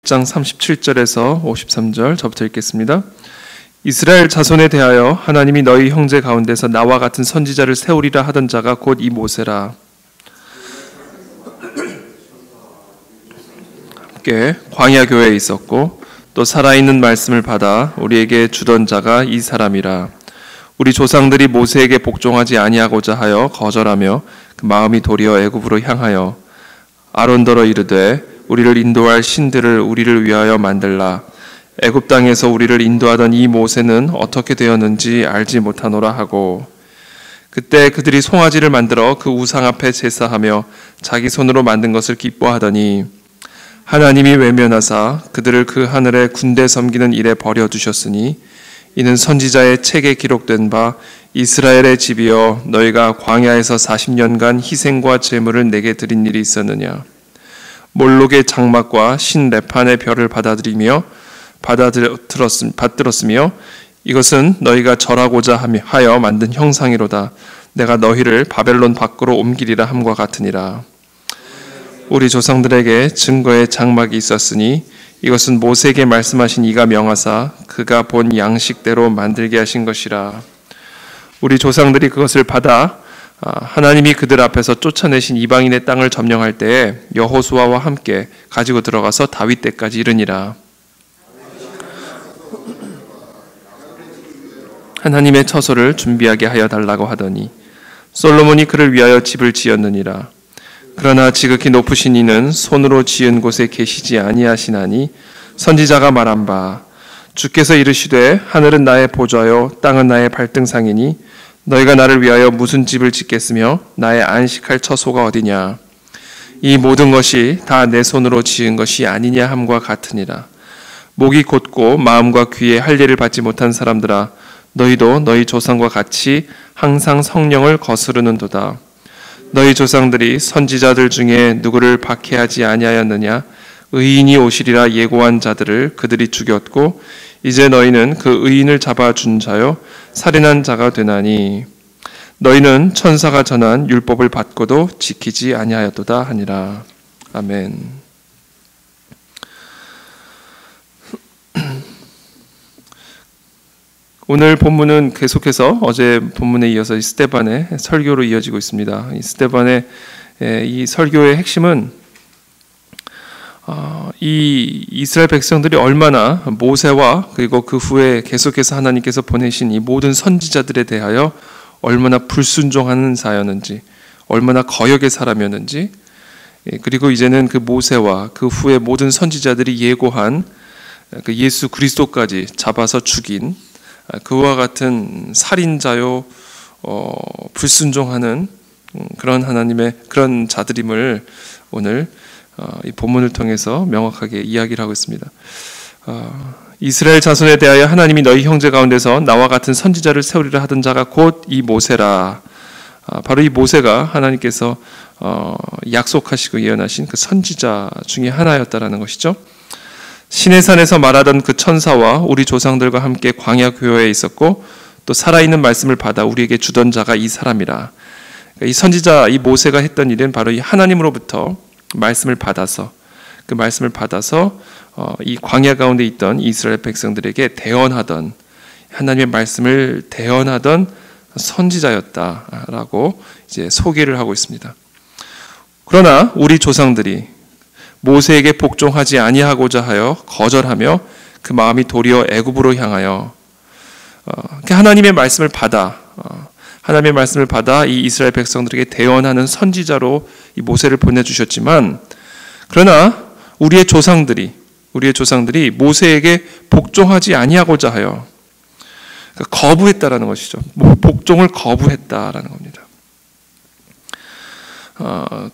장 37절에서 53절 저부터 읽겠습니다. 이스라엘 자손에 대하여 하나님이 너희 형제 가운데서 나와 같은 선지자를 세우리라 하던 자가 곧 이 모세라. 함께 광야 교회에 있었고 또 살아있는 말씀을 받아 우리에게 주던 자가 이 사람이라. 우리 조상들이 모세에게 복종하지 아니하고자 하여 거절하며 그 마음이 도리어 애굽으로 향하여 아론더러 이르되 우리를 인도할 신들을 우리를 위하여 만들라. 애굽 땅에서 우리를 인도하던 이 모세는 어떻게 되었는지 알지 못하노라 하고, 그때 그들이 송아지를 만들어 그 우상 앞에 제사하며 자기 손으로 만든 것을 기뻐하더니 하나님이 외면하사 그들을 그 하늘의 군대 섬기는 일에 버려두셨으니 이는 선지자의 책에 기록된 바 이스라엘의 집이여 너희가 광야에서 40년간 희생과 제물을 내게 드린 일이 있었느냐. 몰록의 장막과 신 레판의 별을 받들었으며 이것은 너희가 절하고자 하여 만든 형상이로다. 내가 너희를 바벨론 밖으로 옮기리라 함과 같으니라. 우리 조상들에게 증거의 장막이 있었으니 이것은 모세에게 말씀하신 이가 명하사 그가 본 양식대로 만들게 하신 것이라. 우리 조상들이 그것을 받아 하나님이 그들 앞에서 쫓아내신 이방인의 땅을 점령할 때에 여호수아와 함께 가지고 들어가서 다윗 때까지 이르니라. 하나님의 처소를 준비하게 하여 달라고 하더니 솔로몬이 그를 위하여 집을 지었느니라. 그러나 지극히 높으신 이는 손으로 지은 곳에 계시지 아니하시나니 선지자가 말한 바 주께서 이르시되 하늘은 나의 보좌요 땅은 나의 발등상이니 너희가 나를 위하여 무슨 집을 짓겠으며 나의 안식할 처소가 어디냐. 이 모든 것이 다 내 손으로 지은 것이 아니냐 함과 같으니라. 목이 곧고 마음과 귀에 할례를 받지 못한 사람들아 너희도 너희 조상과 같이 항상 성령을 거스르는도다. 너희 조상들이 선지자들 중에 누구를 박해하지 아니하였느냐. 의인이 오시리라 예고한 자들을 그들이 죽였고 이제 너희는 그 의인을 잡아준 자요 살인한 자가 되나니 너희는 천사가 전한 율법을 받고도 지키지 아니하였도다 하니라. 아멘. 오늘 본문은 계속해서 어제 본문에 이어서 스데반의 설교로 이어지고 있습니다. 이 스데반의 이 설교의 핵심은 이 이스라엘 백성들이 얼마나 모세와 그리고 그 후에 계속해서 하나님께서 보내신 이 모든 선지자들에 대하여 얼마나 불순종하는 자였는지, 얼마나 거역의 사람이었는지, 그리고 이제는 그 모세와 그 후에 모든 선지자들이 예고한 그 예수 그리스도까지 잡아서 죽인 그와 같은 살인자요 불순종하는 그런 하나님의 그런 자들임을 오늘 이 본문을 통해서 명확하게 이야기를 하고 있습니다. 이스라엘 자손에 대하여 하나님이 너희 형제 가운데서 나와 같은 선지자를 세우리라 하던 자가 곧 이 모세라. 바로 이 모세가 하나님께서 약속하시고 예언하신 그 선지자 중에 하나였다라는 것이죠. 시내산에서 말하던 그 천사와 우리 조상들과 함께 광야 교회에 있었고 또 살아있는 말씀을 받아 우리에게 주던 자가 이 사람이라. 이 선지자 이 모세가 했던 일은 바로 이 하나님으로부터 말씀을 받아서 그 말씀을 받아서 이 광야 가운데 있던 이스라엘 백성들에게 대언하던 하나님의 말씀을 대언하던 선지자였다라고 이제 소개를 하고 있습니다. 그러나 우리 조상들이 모세에게 복종하지 아니하고자 하여 거절하며 그 마음이 도리어 애굽으로 향하여 하나님의 말씀을 받아 이 이스라엘 백성들에게 대언하는 선지자로 이 모세를 보내주셨지만, 그러나 우리의 조상들이 모세에게 복종하지 아니하고자 하여 거부했다라는 것이죠. 복종을 거부했다라는 겁니다.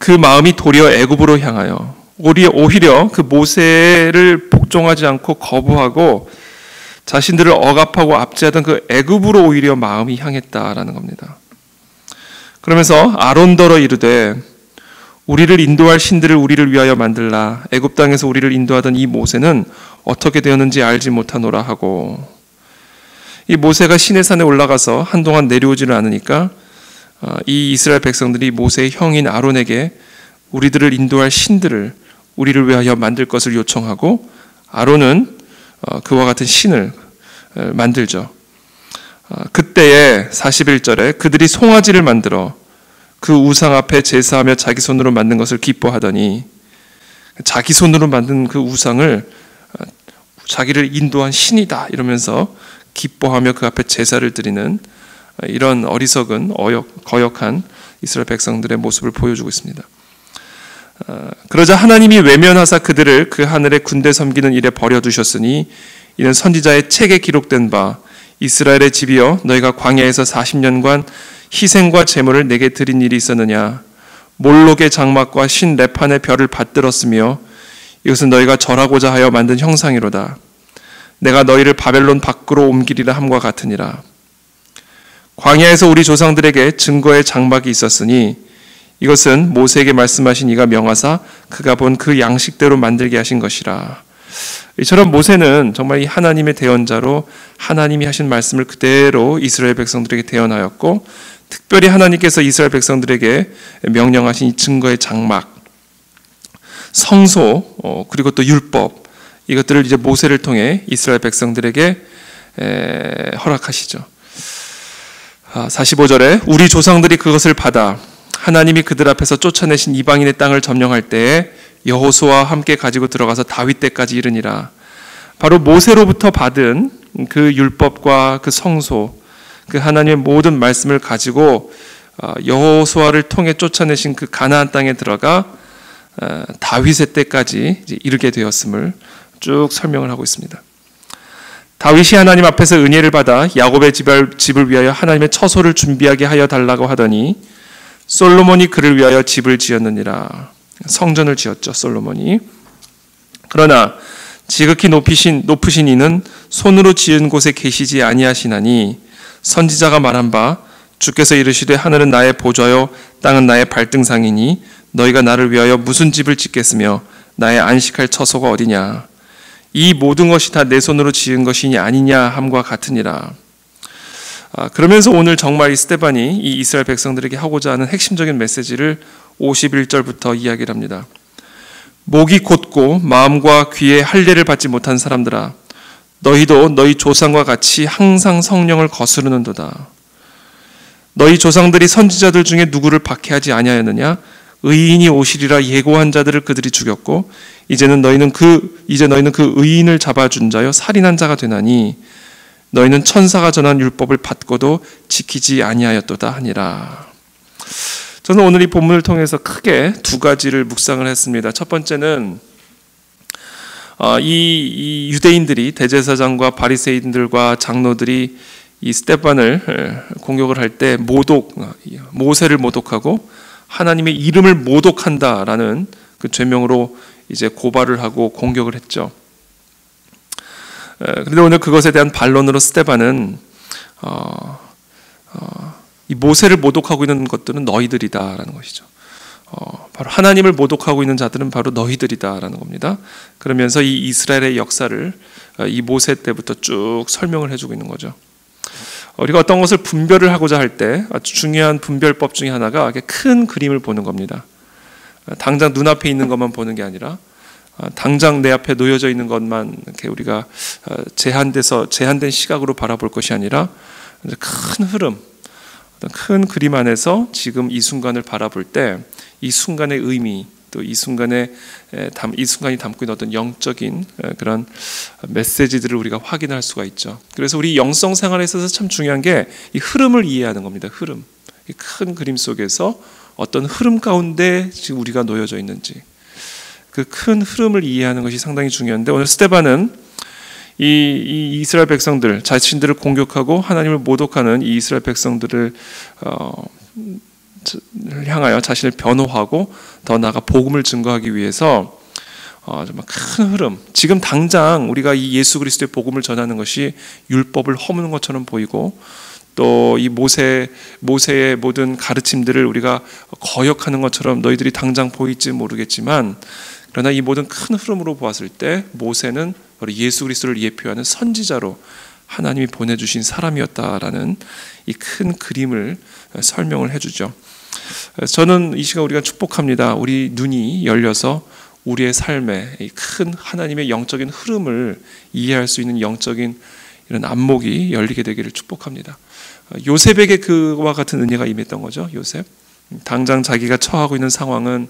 그 마음이 도리어 애굽으로 향하여 오히려 그 모세를 복종하지 않고 거부하고 자신들을 억압하고 압제하던 그 애굽으로 오히려 마음이 향했다라는 겁니다. 그러면서 아론더러 이르되 우리를 인도할 신들을 우리를 위하여 만들라. 애굽 땅에서 우리를 인도하던 이 모세는 어떻게 되었는지 알지 못하노라 하고, 이 모세가 시내산에 올라가서 한동안 내려오지를 않으니까 이 이스라엘 백성들이 모세의 형인 아론에게 우리들을 인도할 신들을 우리를 위하여 만들 것을 요청하고 아론은 그와 같은 신을 만들죠. 그때에 41절에 그들이 송아지를 만들어 그 우상 앞에 제사하며 자기 손으로 만든 것을 기뻐하더니, 자기 손으로 만든 그 우상을 자기를 인도한 신이다 이러면서 기뻐하며 그 앞에 제사를 드리는 이런 어리석은 거역한 이스라엘 백성들의 모습을 보여주고 있습니다. 그러자 하나님이 외면하사 그들을 그 하늘의 군대 섬기는 일에 버려두셨으니 이는 선지자의 책에 기록된 바 이스라엘의 집이여 너희가 광야에서 40년간 희생과 제물을 내게 드린 일이 있었느냐. 몰록의 장막과 신 레판의 별을 받들었으며 이것은 너희가 절하고자 하여 만든 형상이로다. 내가 너희를 바벨론 밖으로 옮기리라 함과 같으니라. 광야에서 우리 조상들에게 증거의 장막이 있었으니 이것은 모세에게 말씀하신 이가 명하사 그가 본 그 양식대로 만들게 하신 것이라. 이처럼 모세는 정말 이 하나님의 대언자로 하나님이 하신 말씀을 그대로 이스라엘 백성들에게 대언하였고, 특별히 하나님께서 이스라엘 백성들에게 명령하신 이 증거의 장막, 성소, 그리고 또 율법, 이것들을 이제 모세를 통해 이스라엘 백성들에게 허락하시죠. 45절에 우리 조상들이 그것을 받아 하나님이 그들 앞에서 쫓아내신 이방인의 땅을 점령할 때에 여호수아와 함께 가지고 들어가서 다윗 때까지 이르니라. 바로 모세로부터 받은 그 율법과 그 성소, 그 하나님의 모든 말씀을 가지고 여호수아를 통해 쫓아내신 그 가나안 땅에 들어가 다윗의 때까지 이르게 되었음을 쭉 설명을 하고 있습니다. 다윗이 하나님 앞에서 은혜를 받아 야곱의 집을 위하여 하나님의 처소를 준비하게 하여 달라고 하더니 솔로몬이 그를 위하여 집을 지었느니라. 성전을 지었죠, 솔로몬이. 그러나 지극히 높으신 이는 손으로 지은 곳에 계시지 아니하시나니 선지자가 말한 바 주께서 이르시되 하늘은 나의 보좌요 땅은 나의 발등상이니 너희가 나를 위하여 무슨 집을 짓겠으며 나의 안식할 처소가 어디냐. 이 모든 것이 다 내 손으로 지은 것이니 아니냐 함과 같으니라. 그러면서 오늘 정말 이 스데반이 이 이스라엘 백성들에게 하고자 하는 핵심적인 메시지를 51절부터 이야기를 합니다. 목이 곧고 마음과 귀에 할례를 받지 못한 사람들아, 너희도 너희 조상과 같이 항상 성령을 거스르는도다. 너희 조상들이 선지자들 중에 누구를 박해하지 아니하였느냐? 의인이 오시리라 예고한 자들을 그들이 죽였고 이제 너희는 그 의인을 잡아준 자여 살인한 자가 되나니 너희는 천사가 전한 율법을 받고도 지키지 아니하였도다 하니라. 저는 오늘 이 본문을 통해서 크게 두 가지를 묵상을 했습니다. 첫 번째는 이 유대인들이, 대제사장과 바리새인들과 장로들이 이 스데반을 공격을 할 때 모세를 모독하고 하나님의 이름을 모독한다라는 그 죄명으로 이제 고발을 하고 공격을 했죠. 그런데 오늘 그것에 대한 반론으로 스데반은 이 모세를 모독하고 있는 것들은 너희들이다라는 것이죠. 바로 하나님을 모독하고 있는 자들은 바로 너희들이다라는 겁니다. 그러면서 이 이스라엘의 역사를 이 모세 때부터 쭉 설명을 해주고 있는 거죠. 우리가 어떤 것을 분별을 하고자 할 때 아주 중요한 분별법 중에 하나가 큰 그림을 보는 겁니다. 당장 눈앞에 있는 것만 보는 게 아니라 당장 내 앞에 놓여져 있는 것만 이렇게 우리가 제한된 시각으로 바라볼 것이 아니라 큰 흐름, 큰 그림 안에서 지금 이 순간을 바라볼 때 이 순간의 의미, 또 이 순간이 담고 있는 어떤 영적인 그런 메시지들을 우리가 확인할 수가 있죠. 그래서 우리 영성 생활에 있어서 참 중요한 게 이 흐름을 이해하는 겁니다. 흐름, 이 큰 그림 속에서 어떤 흐름 가운데 지금 우리가 놓여져 있는지, 그 큰 흐름을 이해하는 것이 상당히 중요한데, 오늘 스데반은 이 이스라엘 백성들, 자신들을 공격하고 하나님을 모독하는 이 이스라엘 백성들을 향하여 자신을 변호하고 더 나아가 복음을 증거하기 위해서 정말 큰 흐름, 지금 당장 우리가 이 예수 그리스도의 복음을 전하는 것이 율법을 허무는 것처럼 보이고 또 이 모세의 모든 가르침들을 우리가 거역하는 것처럼 너희들이 당장 보일지 모르겠지만, 그러나 이 모든 큰 흐름으로 보았을 때 모세는 바로 예수 그리스도를 예표하는 선지자로 하나님이 보내주신 사람이었다라는 이 큰 그림을 설명을 해주죠. 저는 이 시간 우리가 축복합니다. 우리 눈이 열려서 우리의 삶에 이 큰 하나님의 영적인 흐름을 이해할 수 있는 영적인 이런 안목이 열리게 되기를 축복합니다. 요셉에게 그와 같은 은혜가 임했던 거죠. 요셉. 당장 자기가 처하고 있는 상황은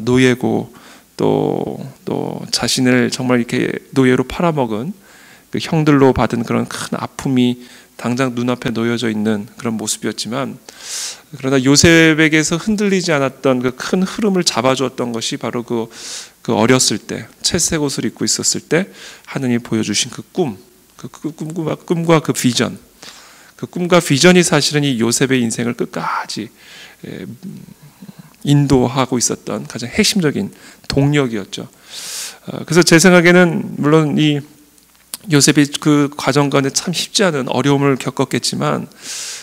노예고 또 자신을 정말 이렇게 노예로 팔아먹은 그 형들로 받은 그런 큰 아픔이 당장 눈앞에 놓여져 있는 그런 모습이었지만, 그러나 요셉에게서 흔들리지 않았던 그 큰 흐름을 잡아주었던 것이 바로 그 어렸을 때 채색 옷을 입고 있었을 때 하느님이 보여주신 그 꿈과 그 비전, 그 꿈과 비전이 사실은 이 요셉의 인생을 끝까지 인도하고 있었던 가장 핵심적인 동력이었죠. 그래서 제 생각에는 물론 이 요셉이 그 과정 가운데 참 쉽지 않은 어려움을 겪었겠지만,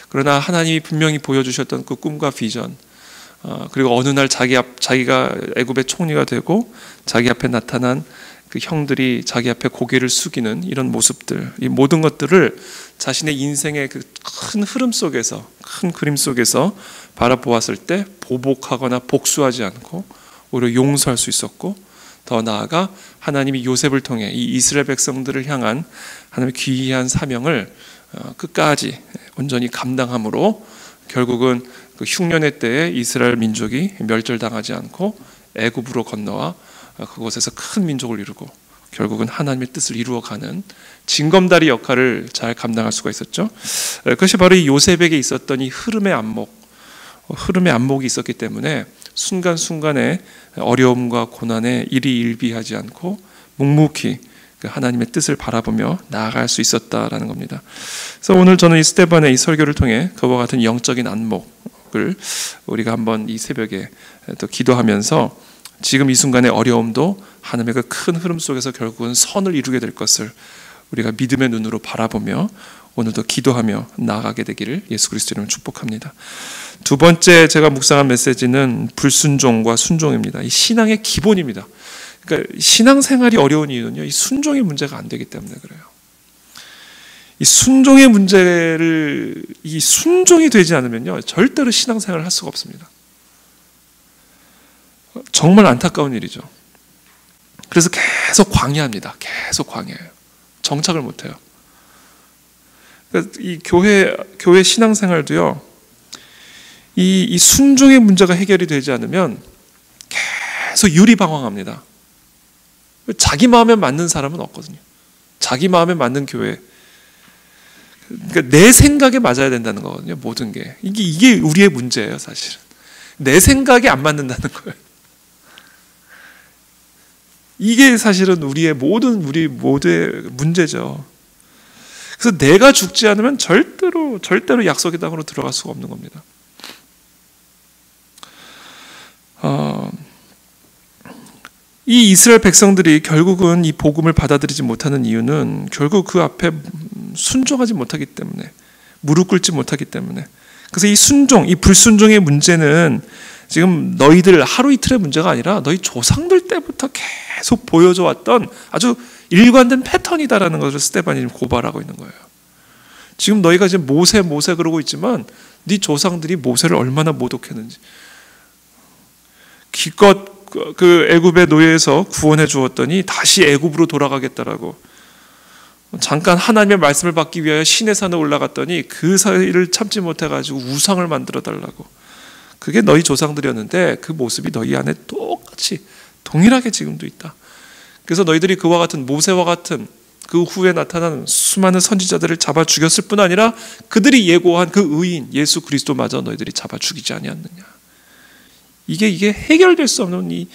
그러나 하나님이 분명히 보여주셨던 그 꿈과 비전, 그리고 어느 날 자기가 애굽의 총리가 되고 자기 앞에 나타난 그 형들이 자기 앞에 고개를 숙이는 이런 모습들, 이 모든 것들을 자신의 인생의 그 큰 흐름 속에서, 큰 그림 속에서 바라보았을 때 보복하거나 복수하지 않고 오히려 용서할 수 있었고, 더 나아가 하나님이 요셉을 통해 이 이스라엘 백성들을 향한 하나님의 귀한 사명을 끝까지 온전히 감당함으로 결국은 그 흉년의 때에 이스라엘 민족이 멸절당하지 않고 애굽으로 건너와 그곳에서 큰 민족을 이루고 결국은 하나님의 뜻을 이루어가는 징검다리 역할을 잘 감당할 수가 있었죠. 그것이 바로 이 요셉에게 있었던 이 흐름의 안목이 있었기 때문에 순간순간의 어려움과 고난에 일희일비하지 않고 묵묵히 하나님의 뜻을 바라보며 나아갈 수 있었다라는 겁니다. 그래서 오늘 저는 이 스데반의 이 설교를 통해 그와 같은 영적인 안목을 우리가 한번 이 새벽에 또 기도하면서 지금 이 순간의 어려움도 하나님의 그 큰 흐름 속에서 결국은 선을 이루게 될 것을 우리가 믿음의 눈으로 바라보며 오늘도 기도하며 나아가게 되기를 예수 그리스도 이름으로 축복합니다. 두 번째 제가 묵상한 메시지는 불순종과 순종입니다. 이 신앙의 기본입니다. 그러니까 신앙생활이 어려운 이유는요, 이 순종의 문제가 안 되기 때문에 그래요. 이 순종의 문제를, 이 순종이 되지 않으면요 절대로 신앙생활을 할 수가 없습니다. 정말 안타까운 일이죠. 그래서 계속 광야합니다. 계속 광야해요. 정착을 못해요. 그러니까 이 교회 신앙생활도요, 이 순종의 문제가 해결이 되지 않으면 계속 유리방황합니다. 자기 마음에 맞는 사람은 없거든요. 자기 마음에 맞는 교회. 그러니까 내 생각에 맞아야 된다는 거거든요. 모든 게. 이게 우리의 문제예요, 사실은. 내 생각에 안 맞는다는 거예요. 이게 사실은 우리 모두의 문제죠. 그래서 내가 죽지 않으면 절대로 약속의 땅으로 들어갈 수가 없는 겁니다. 이 이스라엘 백성들이 결국은 이 복음을 받아들이지 못하는 이유는 결국 그 앞에 순종하지 못하기 때문에, 무릎 꿇지 못하기 때문에. 그래서 이 불순종의 문제는 지금 너희들 하루 이틀의 문제가 아니라 너희 조상들 때부터 계속 보여져 왔던 아주 일관된 패턴이다라는 것을 스데반이 고발하고 있는 거예요. 지금 너희가 지금 모세 그러고 있지만 네 조상들이 모세를 얼마나 모독했는지, 기껏 그 애굽의 노예에서 구원해 주었더니 다시 애굽으로 돌아가겠다라고, 잠깐 하나님의 말씀을 받기 위하여 시내산에 올라갔더니 그 사이를 참지 못해가지고 우상을 만들어 달라고. 그게 너희 조상들이었는데 그 모습이 너희 안에 똑같이 동일하게 지금도 있다. 그래서 너희들이 그와 같은 모세와 같은 그 후에 나타난 수많은 선지자들을 잡아 죽였을 뿐 아니라 그들이 예고한 그 의인 예수 그리스도마저 너희들이 잡아 죽이지 아니었느냐. 이게 해결될 수 없는 이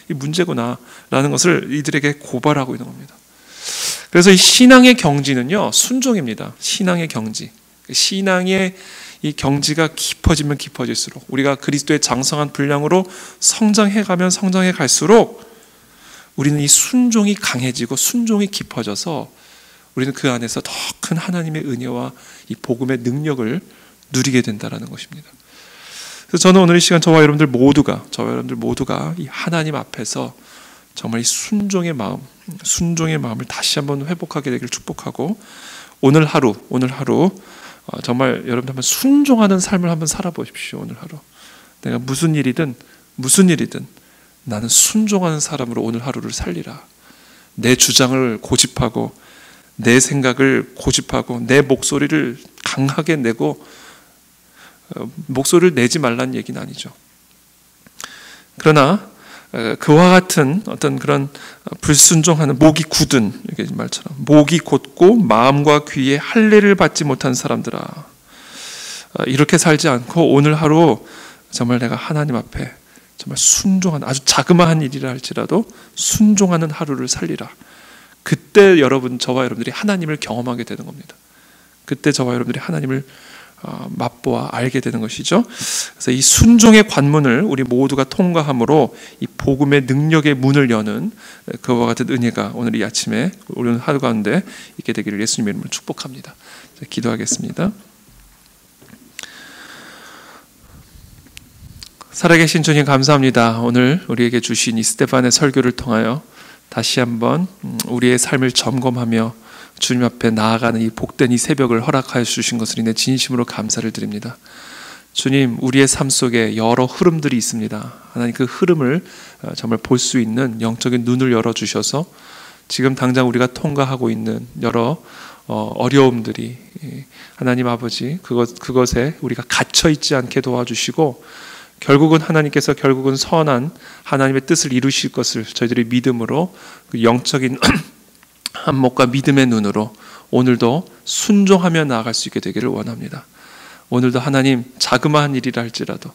문제구나라는 것을 이들에게 고발하고 있는 겁니다. 그래서 이 신앙의 경지는요, 순종입니다. 신앙의 경지. 신앙의 이 경지가 깊어지면 깊어질수록, 우리가 그리스도의 장성한 분량으로 성장해 갈수록 우리는 이 순종이 강해지고 순종이 깊어져서 우리는 그 안에서 더 큰 하나님의 은혜와 이 복음의 능력을 누리게 된다는 것입니다. 그래서 저는 오늘 이 시간 저와 여러분들 모두가 이 하나님 앞에서 정말 이 순종의 마음을 다시 한번 회복하게 되기를 축복하고, 오늘 하루 정말 여러분들 한번 순종하는 삶을 한번 살아보십시오. 오늘 하루 내가 무슨 일이든 나는 순종하는 사람으로 오늘 하루를 살리라. 내 주장을 고집하고 내 생각을 고집하고 내 목소리를 강하게 내고 목소리를 내지 말라는 얘기는 아니죠. 그러나 그와 같은 어떤 그런 불순종하는 목이 굳은 이렇게 말처럼 목이 곧고 마음과 귀에 할례를 받지 못한 사람들아, 이렇게 살지 않고 오늘 하루 정말 내가 하나님 앞에 정말 순종하는, 아주 자그마한 일이라 할지라도 순종하는 하루를 살리라. 그때 저와 여러분들이 하나님을 경험하게 되는 겁니다. 그때 저와 여러분들이 하나님을 맛보아 알게 되는 것이죠. 그래서 이 순종의 관문을 우리 모두가 통과함으로 이 복음의 능력의 문을 여는 그와 같은 은혜가 오늘 이 아침에 우리 하루 가운데 있게 되기를 예수님의 이름으로 축복합니다. 기도하겠습니다. 살아계신 주님 감사합니다. 오늘 우리에게 주신 이 스데반의 설교를 통하여 다시 한번 우리의 삶을 점검하며 주님 앞에 나아가는 이 복된 이 새벽을 허락하여 주신 것을 인해 진심으로 감사를 드립니다. 주님, 우리의 삶 속에 여러 흐름들이 있습니다. 하나님, 그 흐름을 정말 볼 수 있는 영적인 눈을 열어주셔서 지금 당장 우리가 통과하고 있는 여러 어려움들이 하나님 아버지 그것에 우리가 갇혀 있지 않게 도와주시고 결국은 하나님께서 선한 하나님의 뜻을 이루실 것을 저희들이 믿음으로 그 영적인 한목과 믿음의 눈으로 오늘도 순종하며 나아갈 수 있게 되기를 원합니다. 오늘도 하나님 자그마한 일이라 할지라도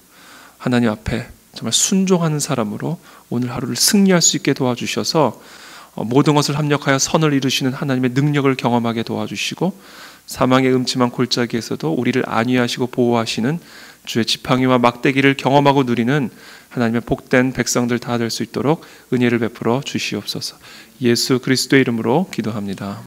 하나님 앞에 정말 순종하는 사람으로 오늘 하루를 승리할 수 있게 도와주셔서 모든 것을 합력하여 선을 이루시는 하나님의 능력을 경험하게 도와주시고 사망의 음침한 골짜기에서도 우리를 안위하시고 보호하시는 주의 지팡이와 막대기를 경험하고 누리는 하나님의 복된 백성들 다 될 수 있도록 은혜를 베풀어 주시옵소서. 예수 그리스도의 이름으로 기도합니다.